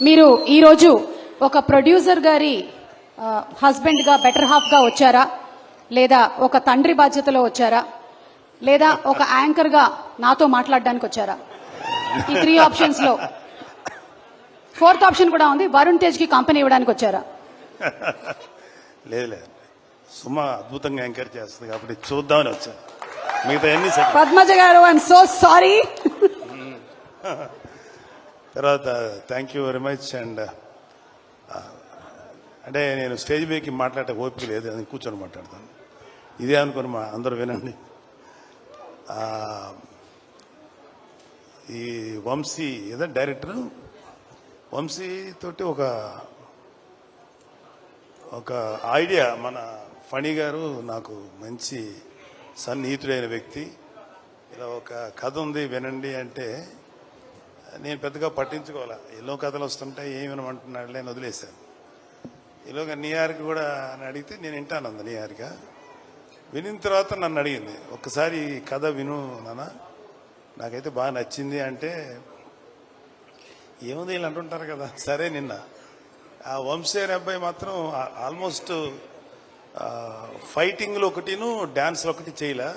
మీరు ఈరోజు ఒక ప్రొడ్యూసర్ గారి హస్బెండ్గా బెటర్ హాఫ్గా వచ్చారా, లేదా ఒక తండ్రి బాధ్యతలో వచ్చారా, లేదా ఒక యాంకర్గా నాతో మాట్లాడడానికి వచ్చారా? ఈ 3 ఆప్షన్స్లో 4th ఆప్షన్ కూడా ఉంది, వరుణ్ తేజ్కి కంపెనీ ఇవ్వడానికి వచ్చారా? లేదు లేదు, సుమ అద్భుతంగా ఎంకరేజ్ చేస్తుంది కాబట్టి చూద్దామని వచ్చాను. మిగతా ఎన్ని పద్మజ గారు, ఐఎమ్ సో సారీ. తర్వాత thank you very much. And అంటే నేను స్టేజ్ మీదకి మాట్లాడే ఓపిక లేదు, అది కూర్చొని మాట్లాడతాను. ఇదే అనుకుని మా అందరూ వినండి. ఈ వంశీ ఏదో డైరెక్టర్ వంశీ తోటి ఒక ఐడియా, మన ఫణి గారు నాకు మంచి సన్నిహితుడైన వ్యక్తి, ఇలా ఒక కథ ఉంది వినండి అంటే నేను పెద్దగా పట్టించుకోవాలా, ఎన్నో కథలు వస్తుంటాయి ఏమేమంటున్నాడు నేను వదిలేశాను. ఈలోగా న్యూయార్క్ కూడా అని అడిగితే నేను వింటాను అంది. న్యూయార్క్ వినిన తర్వాత నన్ను అడిగింది, ఒక్కసారి కథ విను నాన్న, నాకైతే బాగా నచ్చింది అంటే, ఏముంది వీళ్ళు అంటుంటారు కదా. సరే, నిన్న ఆ వంశీ అనే అబ్బాయి మాత్రం ఆల్మోస్ట్ ఫైటింగ్లు ఒకటిను డాన్స్లు ఒకటి చేయలే,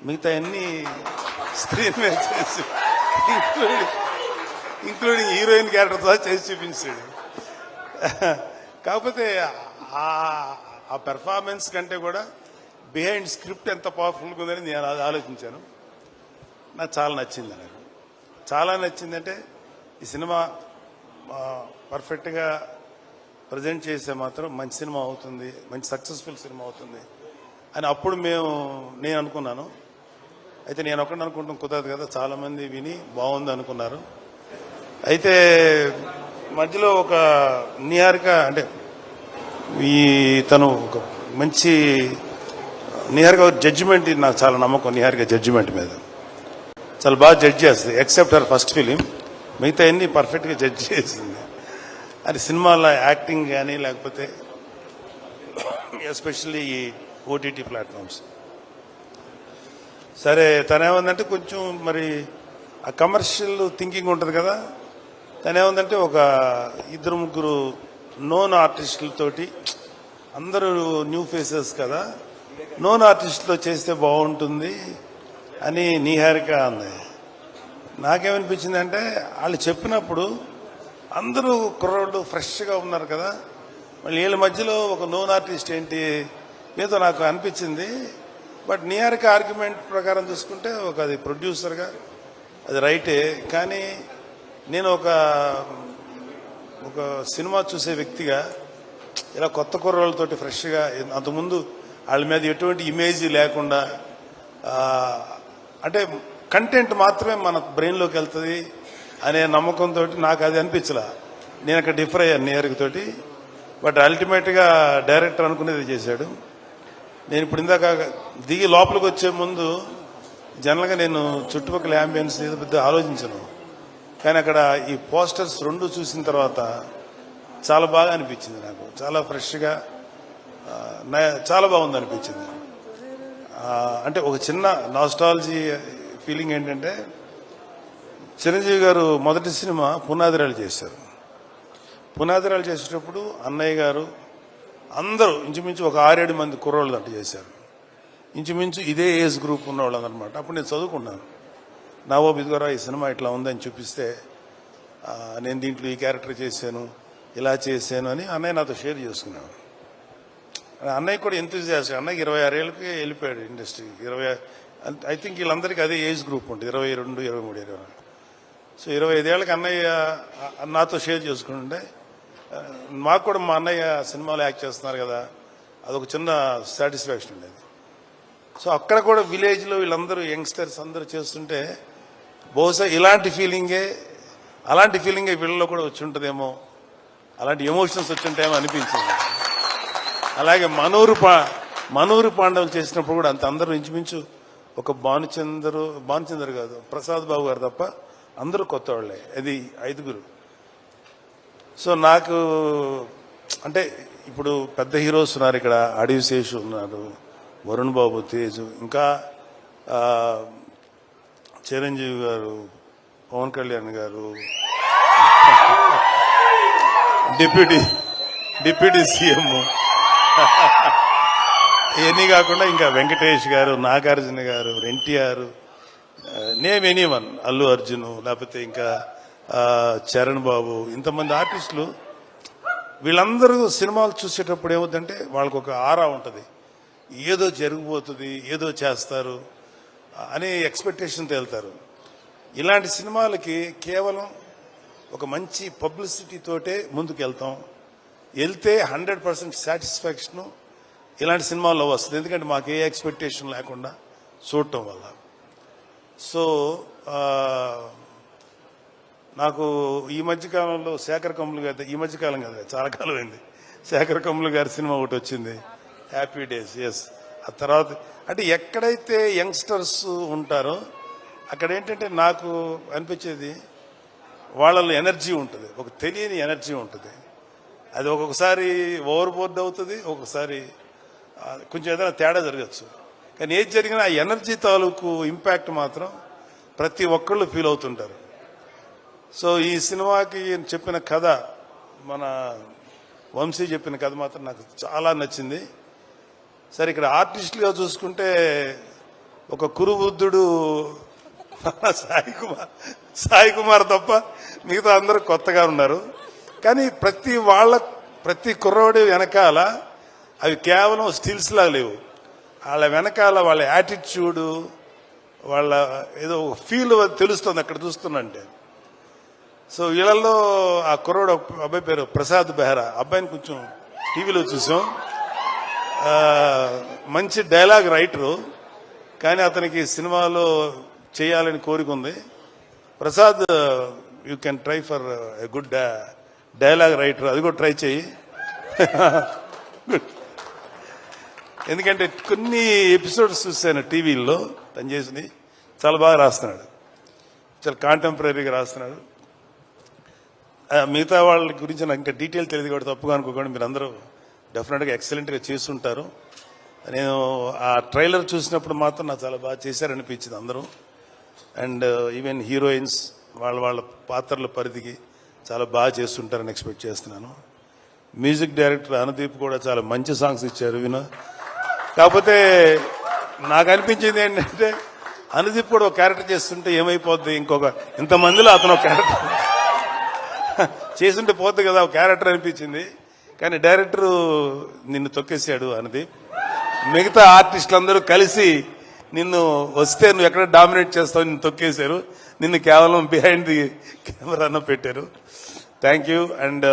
మిగతా అన్ని స్క్రీన్ మీద చేసి ఇంక్లూడింగ్ హీరోయిన్ క్యారెక్టర్తో చేసి చూపించాడు. కాకపోతే ఆ పెర్ఫార్మెన్స్ కంటే కూడా బిహైండ్ స్క్రిప్ట్ ఎంత పవర్ఫుల్గా ఉందని నేను అది ఆలోచించాను. నాకు చాలా నచ్చింది. నాకు చాలా నచ్చిందంటే ఈ సినిమా పర్ఫెక్ట్గా ప్రజెంట్ చేస్తే మాత్రం మంచి సినిమా అవుతుంది, మంచి సక్సెస్ఫుల్ సినిమా అవుతుంది అని అప్పుడు నేను అనుకున్నాను. అయితే నేను ఒకటి అనుకుంటాం కుదరదు కదా, చాలామంది విని బాగుంది అనుకున్నారు. అయితే మధ్యలో ఒక న్యూయార్క్ అంటే తను ఒక మంచి న్యూయార్క్ జడ్జిమెంట్, నాకు చాలా నమ్మకం న్యూయార్క్ జడ్జిమెంట్ మీద. చాలా బాగా జడ్జ్ చేస్తుంది, ఎక్సెప్ట్ హర్ ఫస్ట్ ఫిలిం, మిగతా అన్ని పర్ఫెక్ట్గా జడ్జ్ చేసింది. అది సినిమాలో యాక్టింగ్ కానీ లేకపోతే ఎస్పెషల్లీ ఈ ఓటీటీ ప్లాట్ఫామ్స్. సరే, తనేమందంటే కొంచెం మరి ఆ కమర్షియల్ థింకింగ్ ఉంటుంది కదా, తనేమందంటే ఒక 2-3 నోన్ ఆర్టిస్టులతోటి, అందరూ న్యూ ఫేసెస్ కదా, నోన్ ఆర్టిస్టులతో చేస్తే బాగుంటుంది అని నీహారిక అంది. నాకేమనిపించింది అంటే, వాళ్ళు చెప్పినప్పుడు అందరూ కుర్రోళ్ళు ఫ్రెష్గా ఉన్నారు కదా, మళ్ళీ వీళ్ళ మధ్యలో ఒక నోన్ ఆర్టిస్ట్ ఏంటి ఏదో నాకు అనిపించింది. బట్ నీహారిక ఆర్గ్యుమెంట్ ప్రకారం చూసుకుంటే అది ప్రొడ్యూసర్గా అది రైటే, కానీ నేను ఒక సినిమా చూసే వ్యక్తిగా ఇలా కొత్త కుర్రోళ్ళతోటి ఫ్రెష్గా, అంతకుముందు వాళ్ళ మీద ఎటువంటి ఇమేజ్ లేకుండా, అంటే కంటెంట్ మాత్రమే మన బ్రెయిన్లోకి వెళ్తుంది అనే నమ్మకంతో నాకు అది అనిపించలా. నేను అక్కడ డిఫర్ అయ్యాను న్యూయార్క్ తోటి. బట్ అల్టిమేట్గా డైరెక్టర్ అనుకునేది చేశాడు. నేను ఇప్పుడు ఇందాక దిగి లోపలికి వచ్చే ముందు జనరల్గా నేను చుట్టుపక్కల యాంబియన్స్ ఏదో పెద్ద ఆలోచించను, కానీ అక్కడ ఈ పోస్టర్స్ 2 చూసిన తర్వాత చాలా బాగా అనిపించింది. నాకు చాలా ఫ్రెష్గా చాలా బాగుంది అనిపించింది. అంటే ఒక చిన్న నాస్టాలజీ ఫీలింగ్ ఏంటంటే, చిరంజీవి గారు మొదటి సినిమా పునాదిరాలు చేశారు. పునాదిరాలు చేసేటప్పుడు అన్నయ్య గారు అందరూ ఇంచుమించు ఒక 6-7 మంది కుర్రోళ్ళు అంటూ చేశారు. ఇంచుమించు ఇదే ఏజ్ గ్రూప్ ఉన్నవాళ్ళు అనమాట. అప్పుడు నేను చదువుకున్నాను. నవాబ్ ఇదిగోరా ఈ సినిమా ఇట్లా ఉందని చూపిస్తే, నేను దీంట్లో ఈ క్యారెక్టర్ చేశాను, ఇలా చేశాను అని అన్నయ్య నాతో షేర్ చేసుకున్నాను. అన్నయ్య కూడా ఎంతూజియాస్టిక్. అన్నయ్యకి 26 ఏళ్ళకి వెళ్ళిపోయాడు ఇండస్ట్రీకి. ఐ థింక్ వీళ్ళందరికీ అదే ఏజ్ గ్రూప్ ఉంటుంది, 22, 23, 24. సో 25 ఏళ్ళకి అన్నయ్య నాతో షేర్ చేసుకుంటుంటే, మాకు కూడా మా అన్నయ్య సినిమాలో యాక్ట్ చేస్తున్నారు కదా, అదొక చిన్న సాటిస్ఫాక్షన్ ఉండేది. సో అక్కడ కూడా విలేజ్లో వీళ్ళందరూ యంగ్స్టర్స్ అందరూ చేస్తుంటే, బహుశా అలాంటి ఫీలింగే వీళ్ళలో కూడా వచ్చి ఉంటుందేమో, అలాంటి ఎమోషన్స్ వచ్చి ఉంటాయేమో అనిపించింది. అలాగే మనూరు పాండవులు చేసినప్పుడు కూడా అందరూ ఇంచుమించు ఒక భానుచందర్ కాదు, ప్రసాద్ బాబు గారు తప్ప అందరూ కొత్త వాళ్ళే, అది 5గురు. సో నాకు అంటే ఇప్పుడు పెద్ద హీరోస్ ఉన్నారు ఇక్కడ, అడవి శేషు ఉన్నారు, వరుణ్ బాబు, తేజు, ఇంకా చిరంజీవి గారు, పవన్ కళ్యాణ్ గారు, డిప్యూటీ సీఎం ఇవన్నీ కాకుండా ఇంకా వెంకటేష్ గారు, నాగార్జున గారు, ఎన్టీఆర్, నేమ్ ఎనీవన్, అల్లు అర్జున్, లేకపోతే ఇంకా చరణ్ బాబు, ఇంతమంది ఆర్టిస్టులు వీళ్ళందరూ సినిమాలు చూసేటప్పుడు ఏమవుతుందంటే వాళ్ళకు ఒక ఆరా ఉంటుంది, ఏదో జరిగిపోతుంది, ఏదో చేస్తారు అనే ఎక్స్పెక్టేషన్తో వెళ్తారు. ఇలాంటి సినిమాలకి కేవలం ఒక మంచి పబ్లిసిటీ తోటే ముందుకు వెళ్తే 100% సాటిస్ఫాక్షను ఇలాంటి సినిమాల్లో వస్తుంది. ఎందుకంటే మాకు ఏ ఎక్స్పెక్టేషన్ లేకుండా చూడటం వల్ల. సో నాకు ఈ మధ్యకాలంలో శేఖర్ కమ్ములు గారి, ఈ మధ్యకాలం కదా చాలా కాలం అయింది, శేఖర్ కమ్ములు గారి సినిమా ఒకటి వచ్చింది, హ్యాపీ డేస్. ఎస్, ఆ తర్వాత అంటే ఎక్కడైతే యంగ్స్టర్స్ ఉంటారో అక్కడ ఏంటంటే నాకు అనిపించేది వాళ్ళలో ఎనర్జీ ఉంటుంది, ఒక తెలియని ఎనర్జీ ఉంటుంది. అది ఒక్కొక్కసారి ఓవర్బోర్డ్ అవుతుంది, ఒక్కొక్కసారి కొంచెం ఏదైనా తేడా జరగచ్చు. కానీ ఏది జరిగినా ఆ ఎనర్జీ తాలూకు ఇంపాక్ట్ మాత్రం ప్రతి ఒక్కళ్ళు ఫీల్ అవుతుంటారు. సో ఈ సినిమాకి చెప్పిన కథ, మన వంశీ చెప్పిన కథ మాత్రం నాకు చాలా నచ్చింది. సరే, ఇక్కడ ఆర్టిస్టులుగా చూసుకుంటే ఒక కురువృద్ధుడు సాయి కుమార్ తప్ప మిగతా అందరూ కొత్తగా ఉన్నారు. కానీ ప్రతి కుర్రోడి వెనకాల అవి కేవలం స్టిల్స్ లా లేవు. వాళ్ళ వెనకాల వాళ్ళ యాటిట్యూడు, వాళ్ళ ఏదో ఫీల్ తెలుస్తుంది అక్కడ చూస్తున్నంటే. సో వీళ్ళల్లో ఆ కుర్రోడు అబ్బాయి పేరు ప్రసాద్ బెహ్రా, అబ్బాయిని కొంచెం టీవీలో చూసాం. మంచి డైలాగ్ రైటరు, కానీ అతనికి సినిమాలో చేయాలని కోరిక ఉంది. Prasad, you can try for a good dialogue writer, అది కూడా ట్రై చేయి. ఎందుకంటే కొన్ని ఎపిసోడ్స్ చూశాను టీవీల్లో తను చేసింది, చాలా బాగా రాస్తున్నాడు, చాలా కాంటెంపరీగా రాస్తున్నాడు. మిగతా వాళ్ళ గురించి నాకు ఇంకా డీటెయిల్ తెలియదు కాబట్టి తప్పుగా అనుకోకండి, మీరు అందరూ డెఫినెట్గా ఎక్సలెంట్గా చేస్తుంటారు. నేను ఆ ట్రైలర్ చూసినప్పుడు మాత్రం నాకు చాలా బాగా చేశారనిపించింది అందరూ. అండ్ ఈవెన్ హీరోయిన్స్ వాళ్ళ పాత్రల పరిధికి చాలా బాగా చేస్తుంటారని ఎక్స్పెక్ట్ చేస్తున్నాను. మ్యూజిక్ డైరెక్టర్ అనుదీప్ కూడా చాలా మంచి సాంగ్స్ ఇచ్చారు కాకపోతే నాకు అనిపించింది ఏంటంటే అనుదీప్ కూడా ఒక క్యారెక్టర్ చేస్తుంటే ఏమైపోద్ది, ఇంతమందిలో అతను ఒక క్యారెక్టర్ చేస్తుంటే పోద్ది కదా ఒక క్యారెక్టర్ అనిపించింది. కానీ డైరెక్టరు నిన్ను తొక్కేశాడు అనుదీప్. మిగతా ఆర్టిస్టులు అందరూ కలిసి నిన్ను వస్తే నువ్వు ఎక్కడ డామినేట్ చేస్తావు నిన్ను తొక్కేశారు, నిన్ను కేవలం బిహైండ్ ది కెమెరాను పెట్టారు. Thank you. అండ్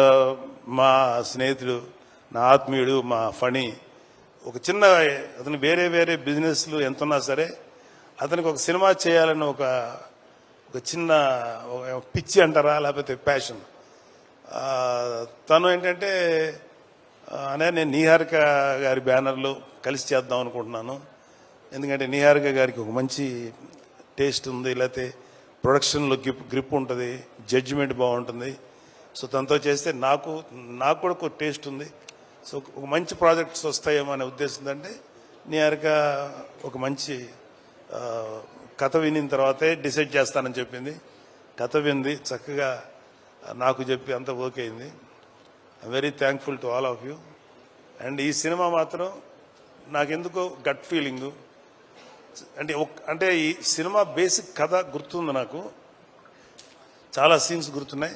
మా స్నేహితుడు, నా ఆత్మీయుడు, మా ఫణి, ఒక చిన్న అతను వేరే బిజినెస్లు ఎంతున్నా సరే అతనికి ఒక సినిమా చేయాలని ఒక చిన్న పిచ్చి అంటారా లేకపోతే ప్యాషన్. తను ఏంటంటే నేను నిహారిక గారి బ్యానర్లో కలిసి చేద్దాం అనుకుంటున్నాను. ఎందుకంటే నిహారిక గారికి ఒక మంచి టేస్ట్ ఉంది, లేకపోతే ప్రొడక్షన్లో గ్రిప్ ఉంటుంది, జడ్జిమెంట్ బాగుంటుంది. సో తనతో చేస్తే నాకు కూడా ఒక టేస్ట్ ఉంది. సో ఒక మంచి ప్రాజెక్ట్స్ వస్తాయేమో అనే ఉద్దేశం. అంటే నిహారిక ఒక మంచి కథ వినిన తర్వాతే డిసైడ్ చేస్తానని చెప్పింది. కథ వింది, చక్కగా నాకు చెప్పి అంత ఓకే అయింది. I'm very thankful to all of you. And ఈ సినిమా మాత్రం నాకెందుకో గట్ ఫీలింగు, అంటే ఈ సినిమా బేసిక్ కథ గుర్తుంది, నాకు చాలా సీన్స్ గుర్తున్నాయి.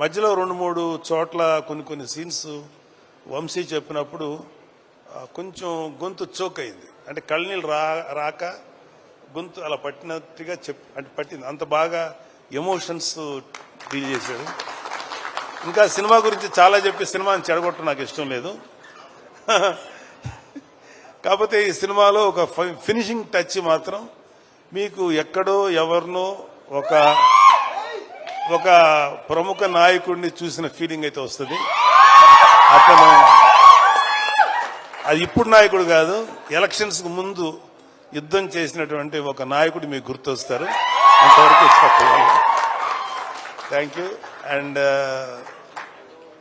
మధ్యలో 2-3 చోట్ల కొన్ని సీన్స్ వంశీ చెప్పినప్పుడు కొంచెం గొంతు చోక్ అయింది. అంటే కళ్ళనీళ్ళు రాక గొంతు అలా పట్టినట్టుగా అంటే పట్టింది. అంత బాగా ఎమోషన్స్ డీల్ చేశాడు. ఇంకా సినిమా గురించి చాలా చెప్పి సినిమాని చెడగొట్టడం నాకు ఇష్టం లేదు. కాకపోతే ఈ సినిమాలో ఒక ఫినిషింగ్ టచ్ మాత్రం మీకు ఎక్కడో ఎవరినో ఒక ప్రముఖ నాయకుడిని చూసిన ఫీలింగ్ అయితే వస్తుంది. అతను అది ఇప్పుడు నాయకుడు కాదు, ఎలక్షన్స్కి ముందు యుద్ధం చేసినటువంటి ఒక నాయకుడు మీకు గుర్తొస్తారు. అంతవరకు చెప్పగలను. Thank you. And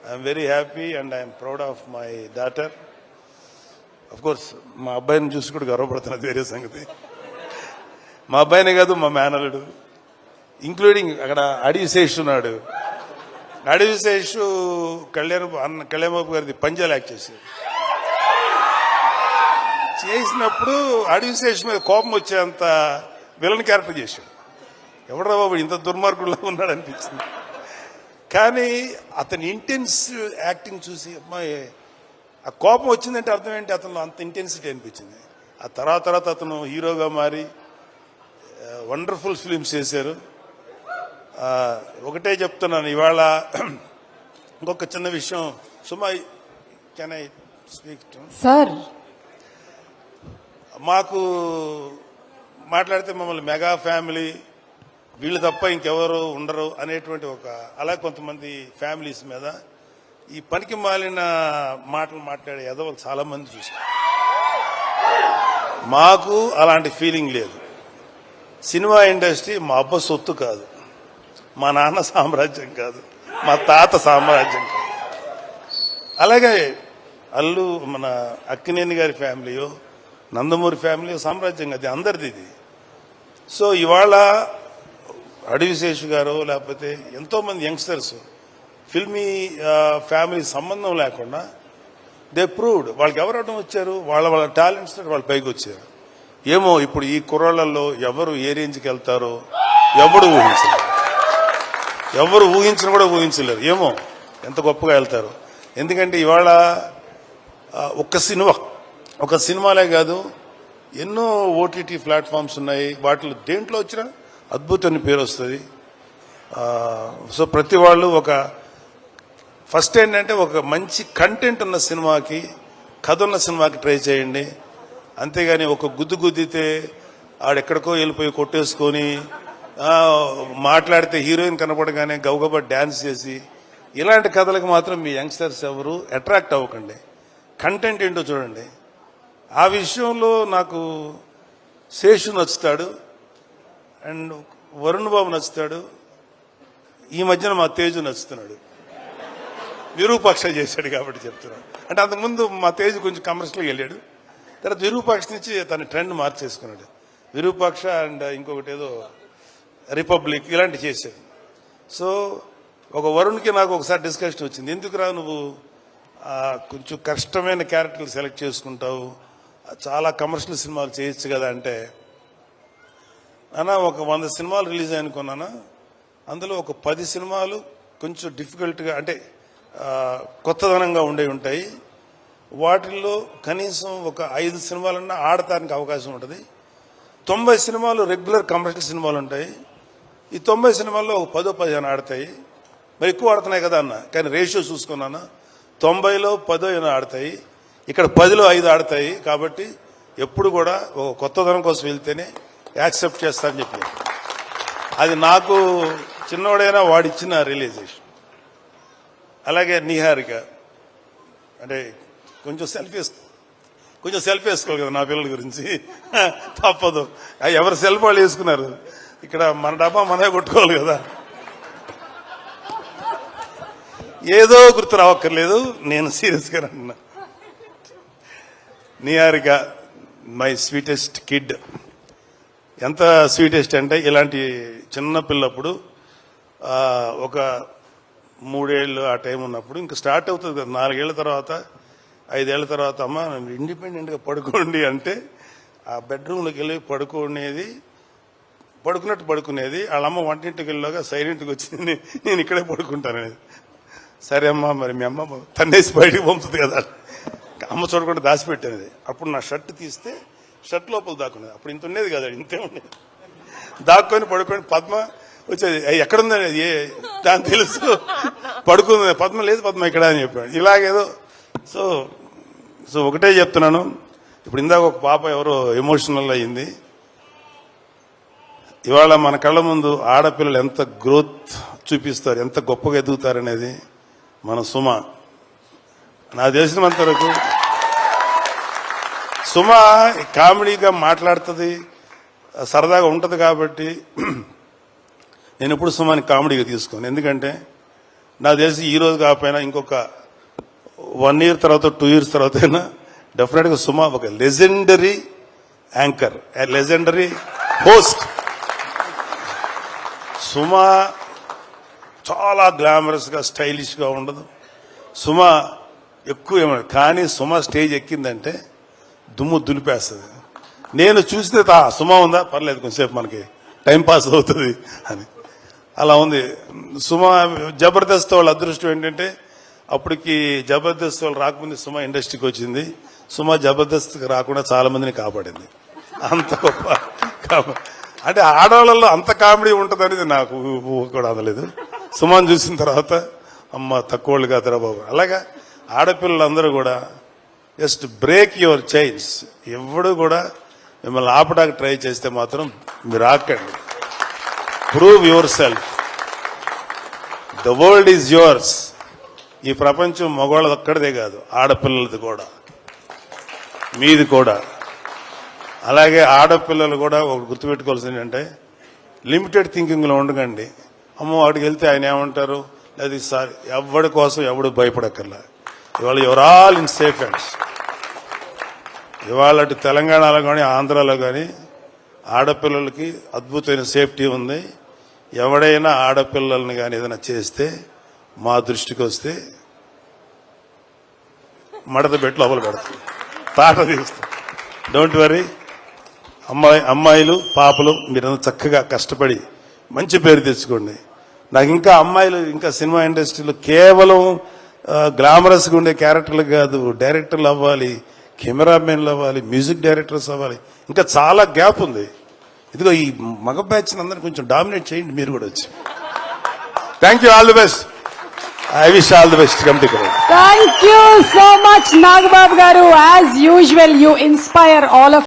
I'm very happy and I'm proud of my daughter. Of course మా అబ్బాయిని చూసి కూడా గర్వపడుతున్నది వేరే సంగతి. మా అబ్బాయినే కాదు, మా మేనలుడు, ఇంక్లూడింగ్ అక్కడ అడిగి శేష్ ఉన్నాడు, నడివిశేషు కళ్యాణబాబు గారిది పంజాలు యాక్ట్ చేసినప్పుడు అడివిశేష్ మీద కోపం వచ్చేంత విలన్ క్యారెక్టర్ చేశాడు. ఎవడరా బాబు ఇంత దుర్మార్గుల్లో ఉన్నాడు అనిపించింది. కానీ అతని ఇంటెన్స్ యాక్టింగ్ చూసి అమ్మాయి ఆ కోపం వచ్చిందంటే అర్థం ఏంటి, అతను అంత ఇంటెన్సిటీ అనిపించింది. ఆ తర్వాత అతను హీరోగా మారి వండర్ఫుల్ ఫిలిమ్స్ చేశారు. ఒకటే చెప్తున్నాను ఇవాళ ఇంకొక చిన్న విషయం. సుమా, can I speak to sir? మాకు మాట్లాడితే మమ్మల్ని మెగా ఫ్యామిలీ, వీళ్ళు తప్ప ఇంకెవరు ఉండరు అనేటువంటి అలా కొంతమంది ఫ్యామిలీస్ మీద ఈ పనికి మాలిన మాటలు మాట్లాడే ఎదవలు చాలా మంది చూసాం. మాకు అలాంటి ఫీలింగ్ లేదు. సినిమా ఇండస్ట్రీ మా అబ్బ సొత్తు కాదు, మా నాన్న సామ్రాజ్యం కాదు, మా తాత సామ్రాజ్యం కాదు. అలాగే మన అక్కినేని గారి ఫ్యామిలీయో నందమూరి ఫ్యామిలీ సామ్రాజ్యం, అది అందరిది ఇది. సో ఇవాళ అడివిశేషు గారు లేకపోతే ఎంతో మంది యంగ్స్టర్స్ ఫిల్మీ ఫ్యామిలీ సంబంధం లేకుండా దే ప్రూవ్డ్. వాళ్ళకి ఎవరు అడ్డం వచ్చారు? వాళ్ళ టాలెంట్స్ వాళ్ళు పైకి వచ్చారు. ఏమో ఇప్పుడు ఈ కుర్రాళ్లలో ఎవరు ఏ రేంజ్కి వెళ్తారో ఎవరు ఊహించిన కూడా ఊహించలేరు. ఏమో ఎంత గొప్పగా వెళ్తారు. ఎందుకంటే ఇవాళ ఒక సినిమాలే కాదు, ఎన్నో ఓటీటీ ప్లాట్ఫామ్స్ ఉన్నాయి. వాటిలో దేంట్లో వచ్చినా అద్భుతమైన పేరు వస్తుంది. సో ప్రతి వాళ్ళు ఫస్ట్ ఏంటంటే ఒక మంచి కంటెంట్ ఉన్న సినిమాకి, కథ ఉన్న సినిమాకి ట్రై చేయండి. అంతేగాని ఒక గుద్దితే ఆడెక్కడికో వెళ్ళిపోయి కొట్టేసుకొని మాట్లాడితే హీరోయిన్ కనపడగానే గబగబా డ్యాన్స్ చేసి ఇలాంటి కథలకు మాత్రం మీ యంగ్స్టర్స్ ఎవరు అట్రాక్ట్ అవ్వకండి. కంటెంట్ ఏంటో చూడండి. ఆ విషయంలో నాకు శేషు నచ్చుతాడు అండ్ వరుణ్ బాబు నచ్చుతాడు. ఈ మధ్యన మా తేజు నచ్చుతున్నాడు. విరూపాక్ష చేశాడు కాబట్టి చెప్తున్నాడు. అంటే అంతకుముందు మా తేజు కొంచెం కమర్షియల్గా వెళ్ళాడు, తర్వాత విరూపాక్ష నుంచి తన ట్రెండ్ మార్చేసుకున్నాడు. విరూపాక్ష అండ్ ఇంకొకటి ఏదో రిపబ్లిక్ ఇలాంటి చేశాడు. సో ఒక వరుణ్కి నాకు ఒకసారి డిస్కషన్ వచ్చింది, ఎందుకురా నువ్వు కొంచెం కష్టమైన క్యారెక్టర్లు సెలెక్ట్ చేసుకుంటావు, చాలా కమర్షియల్ సినిమాలు చేయొచ్చు కదా అంటే, అన్నా ఒక 100 సినిమాలు రిలీజ్ అనుకున్నానా, అందులో ఒక 10 సినిమాలు కొంచెం డిఫికల్ట్గా అంటే కొత్తదనంగా ఉంటాయి. వాటిల్లో కనీసం ఒక 5 సినిమాలన్నా ఆడటానికి అవకాశం ఉంటుంది. 90 సినిమాలు రెగ్యులర్ కమర్షియల్ సినిమాలు ఉంటాయి. ఈ 90 సినిమాల్లో ఒక 10-15 ఆడతాయి. మరి ఎక్కువ ఆడుతున్నాయి కదా అన్న, కానీ రేషియో చూసుకున్నాను 90లో 10 ఆడతాయి, ఇక్కడ 10లో 5 ఆడతాయి. కాబట్టి ఎప్పుడు కూడా ఒక కొత్తదనం కోసం వెళ్తేనే యాక్సెప్ట్ చేస్తానని చెప్పి, అది నాకు చిన్నవాడైనా వాడిచ్చిన రియలైజేషన్. అలాగే నిహారిక అంటే కొంచెం సెల్ఫీ వేసుకోవాలి కదా నా పిల్లల గురించి, తప్పదు. ఎవరు సెల్ఫ్ వాళ్ళు వేసుకున్నారు, ఇక్కడ మన డబ్బా మనమే కొట్టుకోవాలి కదా. ఏదో గుర్తు రావక్కర్లేదు, నేను సీరియస్గా అంటున్నా. Niharika my sweetest kid. ఎంత స్వీటెస్ట్ అంటే ఇలాంటి చిన్న పిల్లప్పుడు ఒక 3 ఏళ్ళు ఆ టైం ఉన్నప్పుడు ఇంకా స్టార్ట్ అవుతుంది కదా, 4 ఏళ్ల తర్వాత 5 ఏళ్ల తర్వాత అమ్మ ఇండిపెండెంట్గా పడుకోండి అంటే ఆ బెడ్రూమ్లోకి వెళ్ళి పడుకునేది. వాళ్ళమ్మ వంటింటికి వెళ్ళాక సైలెంట్గా వచ్చింది, నేను ఇక్కడే పడుకుంటాననేది. సరే అమ్మ, మరి మీ అమ్మ తన్నేసి బయటకు పంపుతుంది కదా, అమ్మ చూడకుండా దాచిపెట్టేది. అప్పుడు నా షర్ట్ తీస్తే షర్ట్ లోపల దాక్కునేది. అప్పుడు ఇంత ఉండేది కదా, ఇంతే ఉండేది. దాక్కొని పడుకొని పద్మ వచ్చేది, ఎక్కడుందని దాని తెలుసు, పడుకుంది. పద్మ లేదు, పద్మ ఇక్కడ అని చెప్పాడు. ఇలాగేదో సో ఒకటే చెప్తున్నాను. ఇప్పుడు ఇందాక ఒక పాప ఎవరో ఎమోషనల్ అయ్యింది. ఇవాళ మన కళ్ళ ముందు ఆడపిల్లలు ఎంత గ్రోత్ చూపిస్తారు, ఎంత గొప్పగా ఎదుగుతారనేది మన సుమ. నాకు తెలిసినంత వరకు సుమ కామెడీగా మాట్లాడుతుంది, సరదాగా ఉంటుంది. కాబట్టి నేను ఎప్పుడు సుమాని కామెడీగా తీసుకోను. ఎందుకంటే నాకు తెలిసి ఈ రోజు కాకపోయినా ఇంకొక 1 year తర్వాత 2 years తర్వాత అయినా డెఫినెట్గా సుమ ఒక legendary anchor, legendary host. Suma చాలా గ్లామరస్గా స్టైలిష్గా ఉండదు. సుమ ఎక్కువ ఏమన్నా, కానీ సుమ స్టేజ్ ఎక్కిందంటే దుమ్ము దులిపేస్తుంది. నేను చూస్తే సుమ ఉందా పర్లేదు కొంచెంసేపు మనకి టైం పాస్ అవుతుంది అని అలా ఉంది సుమ. జబర్దస్త్ వాళ్ళ అదృష్టం ఏంటంటే అప్పటికి జబర్దస్త్ వాళ్ళు రాకముందు సుమ ఇండస్ట్రీకి వచ్చింది. సుమ జబర్దస్త్కి రాకుండా చాలా మందిని కాపాడింది. అంత గొప్ప అంటే ఆడవాళ్ళలో అంత కామెడీ ఉంటుంది అనేది నాకు కూడా అందలేదు. సుమన్ చూసిన తర్వాత అమ్మ తక్కువ వాళ్ళు కాదురా బాబు. అలాగా ఆడపిల్లలందరూ కూడా జస్ట్ బ్రేక్ యువర్ చైన్స్. ఎవడు కూడా మిమ్మల్ని ఆపడానికి ట్రై చేస్తే మాత్రం మీరు ఆకండి. Prove yourself. The world is yours. ఈ ప్రపంచం మగవాళ్ళది ఒక్కడిదే కాదు, ఆడపిల్లలది కూడా, మీది కూడా. అలాగే ఆడపిల్లలు కూడా ఒకటి గుర్తుపెట్టుకోవాల్సింది ఏంటంటే లిమిటెడ్ థింకింగ్లో ఉండకండి. అమ్మో వాడికి వెళ్తే ఆయన ఏమంటారు లేదా సార్ ఎవడి కోసం ఎవడు భయపడక్కర్లా. ఇవాళ your all in safe hands. ఇవాళ అటు తెలంగాణలో కానీ ఆంధ్రాలో కానీ ఆడపిల్లలకి అద్భుతమైన సేఫ్టీ ఉంది. ఎవడైనా ఆడపిల్లల్ని కానీ ఏదైనా చేస్తే మా దృష్టికి వస్తే మడత పెట్టి లోపల పెడతాం, తాట తీస్తాం. Don't worry. అమ్మాయిలు పాపలు మీరంతా చక్కగా కష్టపడి మంచి పేరు తెచ్చుకోండి. నాకు ఇంకా అమ్మాయిలు ఇంకా సినిమా ఇండస్ట్రీలో కేవలం గ్లామరస్గా ఉండే క్యారెక్టర్లు కాదు, డైరెక్టర్లు అవ్వాలి, కెమెరామెన్లు అవ్వాలి, మ్యూజిక్ డైరెక్టర్స్ అవ్వాలి. ఇంకా చాలా గ్యాప్ ఉంది. ఇదిగో ఈ మగ బ్యాచ్ అందరినీ కొంచెం డామినేట్ చేయండి మీరు కూడా వచ్చి. Thank you. All the best. I wish all the best. Committee. Thank you so much, Nagababu garu. As usual, you inspire all of